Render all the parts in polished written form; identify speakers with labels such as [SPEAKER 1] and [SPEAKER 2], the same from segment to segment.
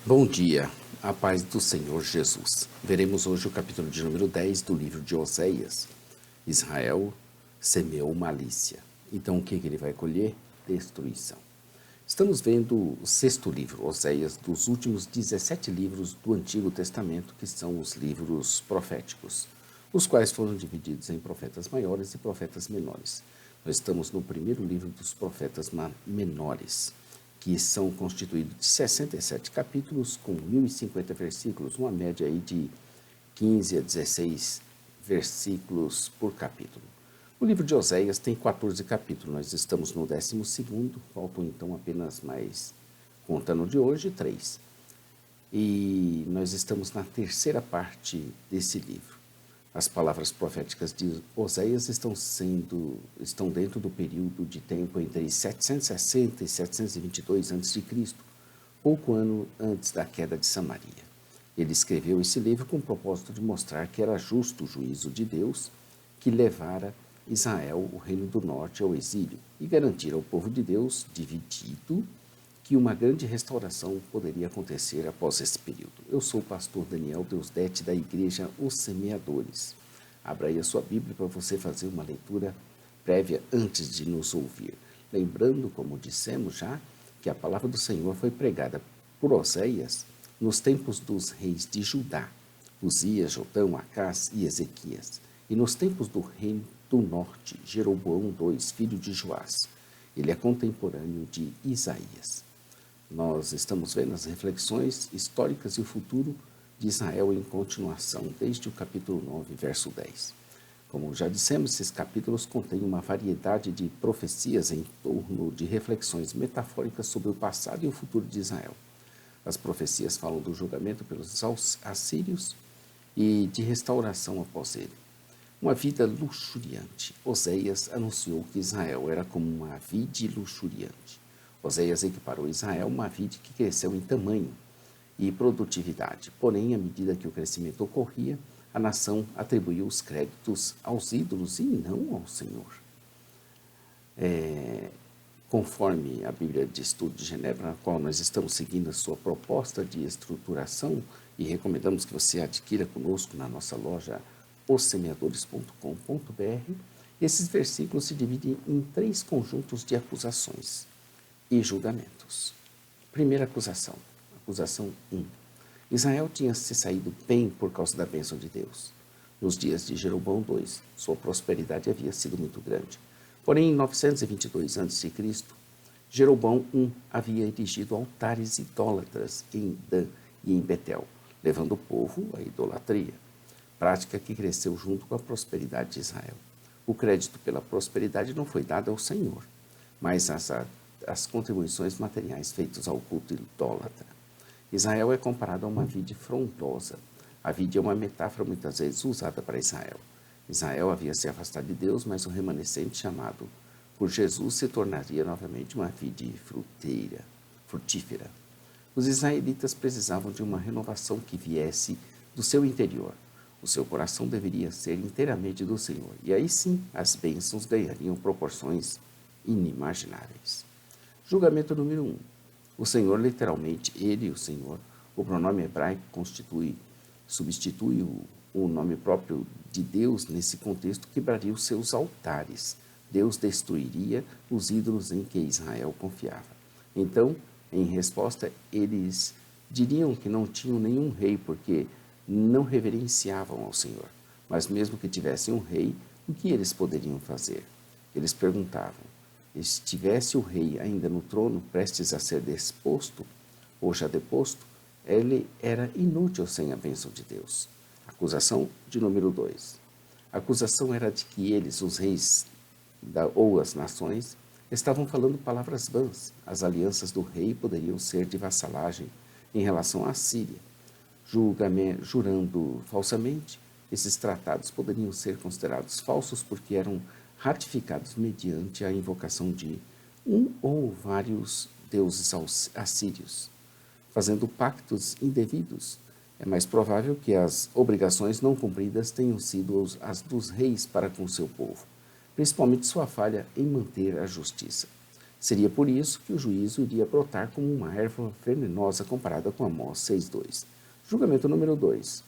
[SPEAKER 1] Bom dia, a paz do Senhor Jesus. Veremos hoje o capítulo de número 10 do livro de Oséias. Israel semeou malícia. Então o que ele vai colher? Destruição. Estamos vendo o sexto livro, Oséias, dos últimos 17 livros do Antigo Testamento, que são os livros proféticos, os quais foram divididos em profetas maiores e profetas menores. Nós estamos no primeiro livro dos profetas menores, que são constituídos de 67 capítulos com 1050 versículos, uma média aí de 15 a 16 versículos por capítulo. O livro de Oséias tem 14 capítulos, nós estamos no 12º, faltam então apenas mais, contando de hoje, 3. E nós estamos na terceira parte desse livro. As palavras proféticas de Oséias estão dentro do período de tempo entre 760 e 722 a.C., pouco ano antes da queda de Samaria. Ele escreveu esse livro com o propósito de mostrar que era justo o juízo de Deus que levara Israel, o reino do norte, ao exílio e garantir ao povo de Deus, dividido, que uma grande restauração poderia acontecer após esse período. Eu sou o pastor Daniel Deusdete, da igreja Os Semeadores. Abra aí a sua Bíblia para você fazer uma leitura prévia antes de nos ouvir. Lembrando, como dissemos já, que a palavra do Senhor foi pregada por Oséias nos tempos dos reis de Judá, Uzias, Jotão, Acás e Ezequias, e nos tempos do reino do norte, Jeroboão II, filho de Joás. Ele é contemporâneo de Isaías. Nós estamos vendo as reflexões históricas e o futuro de Israel em continuação, desde o capítulo 9, verso 10. Como já dissemos, esses capítulos contêm uma variedade de profecias em torno de reflexões metafóricas sobre o passado e o futuro de Israel. As profecias falam do julgamento pelos assírios e de restauração após ele. Uma vida luxuriante. Oséias anunciou que Israel era como uma vide luxuriante. Oséias equiparou Israel a uma vide que cresceu em tamanho e produtividade. Porém, à medida que o crescimento ocorria, a nação atribuiu os créditos aos ídolos e não ao Senhor. Conforme a Bíblia de Estudo de Genebra, na qual nós estamos seguindo a sua proposta de estruturação e recomendamos que você adquira conosco na nossa loja ossemeadores.com.br, esses versículos se dividem em 3 conjuntos de acusações e julgamentos. Primeira acusação, acusação 1. Israel tinha se saído bem por causa da bênção de Deus. Nos dias de Jeroboão II, sua prosperidade havia sido muito grande. Porém, em 922 a.C., Jeroboão I havia erigido altares idólatras em Dan e em Betel, levando o povo à idolatria, prática que cresceu junto com a prosperidade de Israel. O crédito pela prosperidade não foi dado ao Senhor, mas as contribuições materiais feitas ao culto idólatra. Israel é comparado a uma vide frondosa. A vide é uma metáfora muitas vezes usada para Israel. Israel havia se afastado de Deus, mas o remanescente chamado por Jesus se tornaria novamente uma vide frutífera. Os israelitas precisavam de uma renovação que viesse do seu interior. O seu coração deveria ser inteiramente do Senhor, e aí sim as bênçãos ganhariam proporções inimagináveis. Julgamento número 1. O Senhor, literalmente, ele, o Senhor, o pronome hebraico substitui o nome próprio de Deus nesse contexto, quebraria os seus altares. Deus destruiria os ídolos em que Israel confiava. Então, em resposta, eles diriam que não tinham nenhum rei, porque não reverenciavam ao Senhor. Mas mesmo que tivessem um rei, o que eles poderiam fazer? Eles perguntavam: estivesse o rei ainda no trono, prestes a ser desposto, ou já deposto, ele era inútil sem a bênção de Deus. Acusação de número 2. A acusação era de que eles, os reis ou as nações, estavam falando palavras vãs. As alianças do rei poderiam ser de vassalagem em relação à Síria. Jurando falsamente, esses tratados poderiam ser considerados falsos porque eram ratificados mediante a invocação de um ou vários deuses assírios, fazendo pactos indevidos. É mais provável que as obrigações não cumpridas tenham sido as dos reis para com seu povo, principalmente sua falha em manter a justiça. Seria por isso que o juízo iria brotar como uma erva venenosa comparada com Amós 6:2. Julgamento número 2.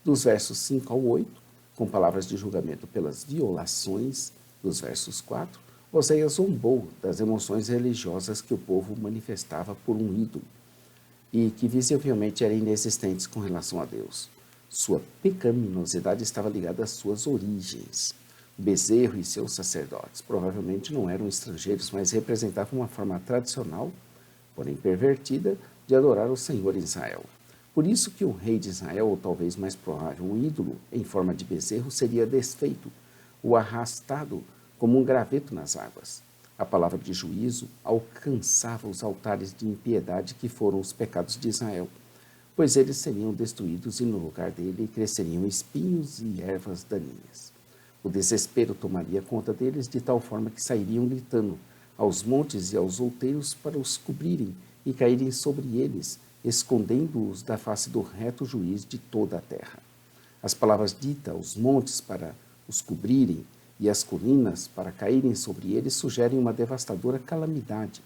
[SPEAKER 1] Dos versos 5 ao 8, com palavras de julgamento pelas violações dos versos 4, Oséias zombou das emoções religiosas que o povo manifestava por um ídolo e que visivelmente eram inexistentes com relação a Deus. Sua pecaminosidade estava ligada às suas origens. O bezerro e seus sacerdotes provavelmente não eram estrangeiros, mas representavam uma forma tradicional, porém pervertida, de adorar o Senhor em Israel. Por isso que o rei de Israel, ou talvez mais provável, um ídolo em forma de bezerro, seria desfeito, ou arrastado como um graveto nas águas. A palavra de juízo alcançava os altares de impiedade que foram os pecados de Israel, pois eles seriam destruídos e no lugar dele cresceriam espinhos e ervas daninhas. O desespero tomaria conta deles de tal forma que sairiam gritando aos montes e aos outeiros para os cobrirem e caírem sobre eles, escondendo-os da face do reto juiz de toda a terra. As palavras ditas aos montes para os cobrirem e às colinas para caírem sobre eles sugerem uma devastadora calamidade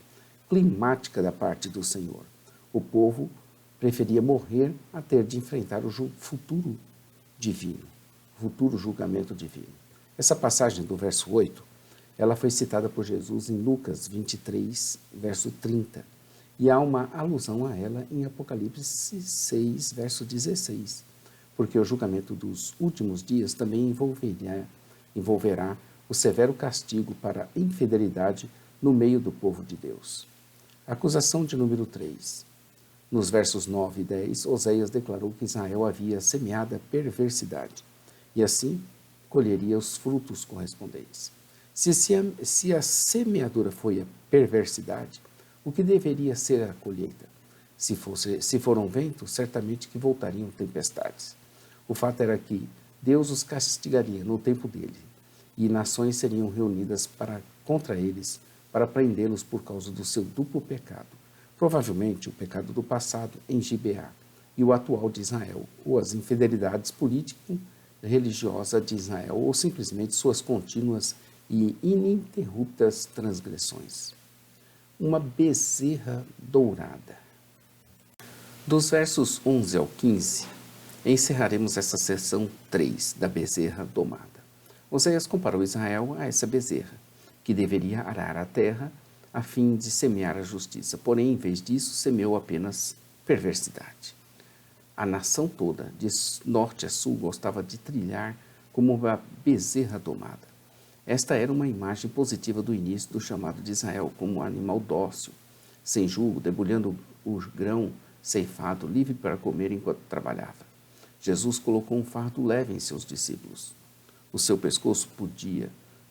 [SPEAKER 1] climática da parte do Senhor. O povo preferia morrer a ter de enfrentar o futuro divino, futuro julgamento divino. Essa passagem do verso 8, ela foi citada por Jesus em Lucas 23, verso 30, e há uma alusão a ela em Apocalipse 6, verso 16, porque o julgamento dos últimos dias também envolverá o severo castigo para a infidelidade no meio do povo de Deus. Acusação de número 3. Nos versos 9 e 10, Oséias declarou que Israel havia semeado a perversidade, e assim colheria os frutos correspondentes. Se a semeadura foi a perversidade, o que deveria ser a colheita? Se foram ventos, certamente que voltariam tempestades. O fato era que Deus os castigaria no tempo dele, e nações seriam reunidas contra eles para prendê-los por causa do seu duplo pecado. Provavelmente o pecado do passado em Gibeá e o atual de Israel, ou as infidelidades político-religiosas de Israel, ou simplesmente suas contínuas e ininterruptas transgressões. Uma bezerra dourada. Dos versos 11 ao 15, encerraremos essa seção 3 da bezerra domada. Oséias comparou Israel a essa bezerra, que deveria arar a terra a fim de semear a justiça, porém, em vez disso, semeou apenas perversidade. A nação toda, de norte a sul, gostava de trilhar como uma bezerra domada. Esta era uma imagem positiva do início do chamado de Israel, como um animal dócil, sem julgo, debulhando o grão ceifado, livre para comer enquanto trabalhava. Jesus colocou um fardo leve em seus discípulos. O seu pescoço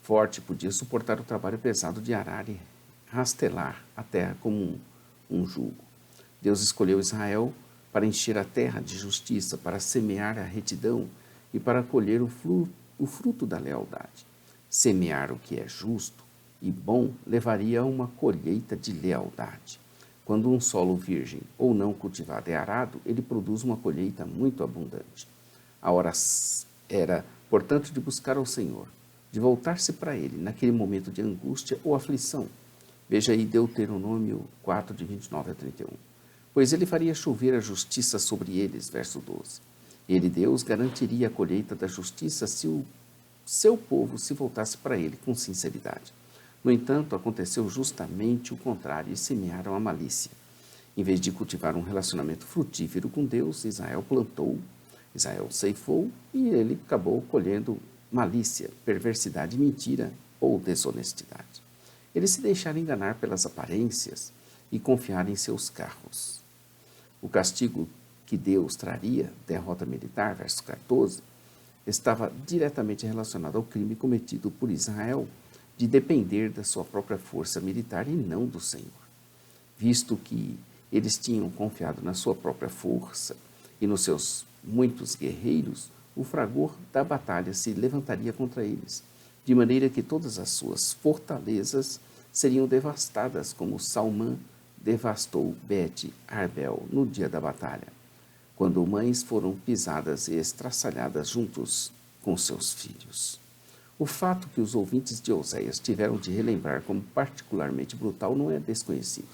[SPEAKER 1] forte, podia suportar o trabalho pesado de arar e rastelar a terra como um jugo. Deus escolheu Israel para encher a terra de justiça, para semear a retidão e para colher o fruto da lealdade. Semear o que é justo e bom levaria a uma colheita de lealdade. Quando um solo virgem ou não cultivado é arado, ele produz uma colheita muito abundante. A hora era, portanto, de buscar ao Senhor, de voltar-se para Ele naquele momento de angústia ou aflição. Veja aí Deuteronômio 4, de 29 a 31. Pois Ele faria chover a justiça sobre eles, verso 12. Ele, Deus, garantiria a colheita da justiça se o seu povo se voltasse para Ele com sinceridade. No entanto, aconteceu justamente o contrário e semearam a malícia. Em vez de cultivar um relacionamento frutífero com Deus, Israel plantou, Israel ceifou e ele acabou colhendo malícia, perversidade, mentira ou desonestidade. Eles se deixaram enganar pelas aparências e confiaram em seus carros. O castigo que Deus traria, derrota militar, verso 14, estava diretamente relacionado ao crime cometido por Israel de depender da sua própria força militar e não do Senhor. Visto que eles tinham confiado na sua própria força e nos seus muitos guerreiros, o fragor da batalha se levantaria contra eles, de maneira que todas as suas fortalezas seriam devastadas, como Salmã devastou Bet-Arbel no dia da batalha, quando mães foram pisadas e estraçalhadas juntos com seus filhos. O fato que os ouvintes de Oséias tiveram de relembrar como particularmente brutal não é desconhecido.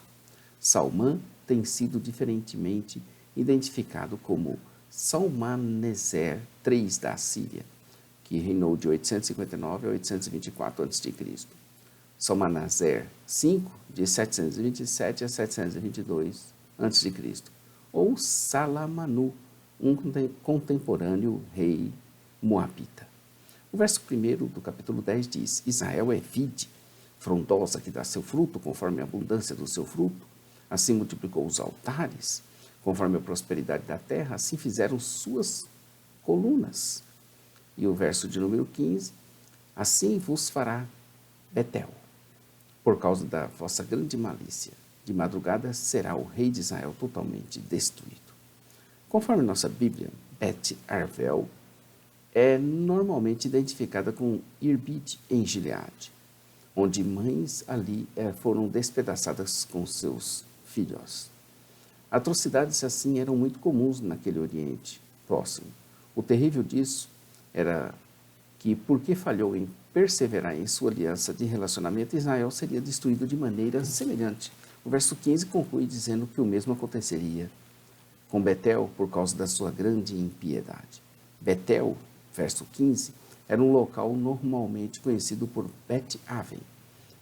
[SPEAKER 1] Salmã tem sido diferentemente identificado como Salmaneser III da Síria, que reinou de 859 a 824 a.C. Salmaneser V, de 727 a 722 a.C., ou Salamanu, um contemporâneo rei moabita. O verso 1 do capítulo 10 diz: Israel é vide, frondosa que dá seu fruto conforme a abundância do seu fruto. Assim multiplicou os altares, conforme a prosperidade da terra, assim fizeram suas colunas. E o verso de número 15: Assim vos fará Betel, por causa da vossa grande malícia. De madrugada será o rei de Israel totalmente destruído. Conforme nossa Bíblia, Bet-Arvel é normalmente identificada com Irbid em Gileade, onde mães ali foram despedaçadas com seus filhos. Atrocidades assim eram muito comuns naquele Oriente Próximo. O terrível disso era que, porque falhou em perseverar em sua aliança de relacionamento, Israel seria destruído de maneira semelhante. O verso 15 conclui dizendo que o mesmo aconteceria com Betel por causa da sua grande impiedade. Betel, verso 15, era um local normalmente conhecido por Bet-Aven.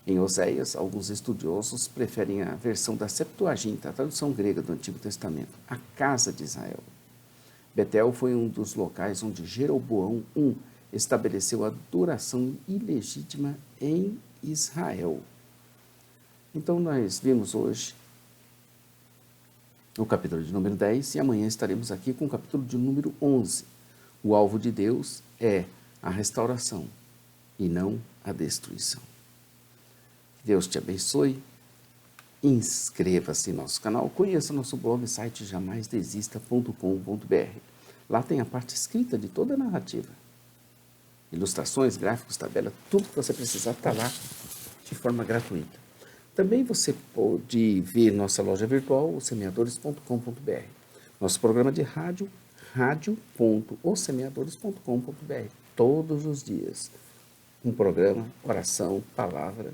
[SPEAKER 1] Em Oséias, alguns estudiosos preferem a versão da Septuaginta, a tradução grega do Antigo Testamento, a casa de Israel. Betel foi um dos locais onde Jeroboão I estabeleceu a adoração ilegítima em Israel. Então nós vimos hoje o capítulo de número 10 e amanhã estaremos aqui com o capítulo de número 11. O alvo de Deus é a restauração e não a destruição. Deus te abençoe. Inscreva-se em nosso canal, conheça nosso blog e site jamaisdesista.com.br. Lá tem a parte escrita de toda a narrativa. Ilustrações, gráficos, tabela, tudo que você precisar está lá de forma gratuita. Também você pode ver nossa loja virtual, semeadores.com.br. Nosso programa de rádio, radio.osemeadores.com.br. Todos os dias, um programa, oração, palavra.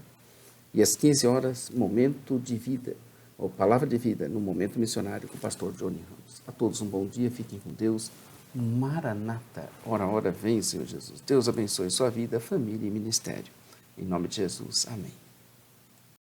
[SPEAKER 1] E às 15 horas, Momento de Vida, ou Palavra de Vida, no Momento Missionário com o pastor Johnny Ramos. A todos um bom dia, fiquem com Deus. Maranata, ora vem, Senhor Jesus. Deus abençoe sua vida, família e ministério. Em nome de Jesus, amém.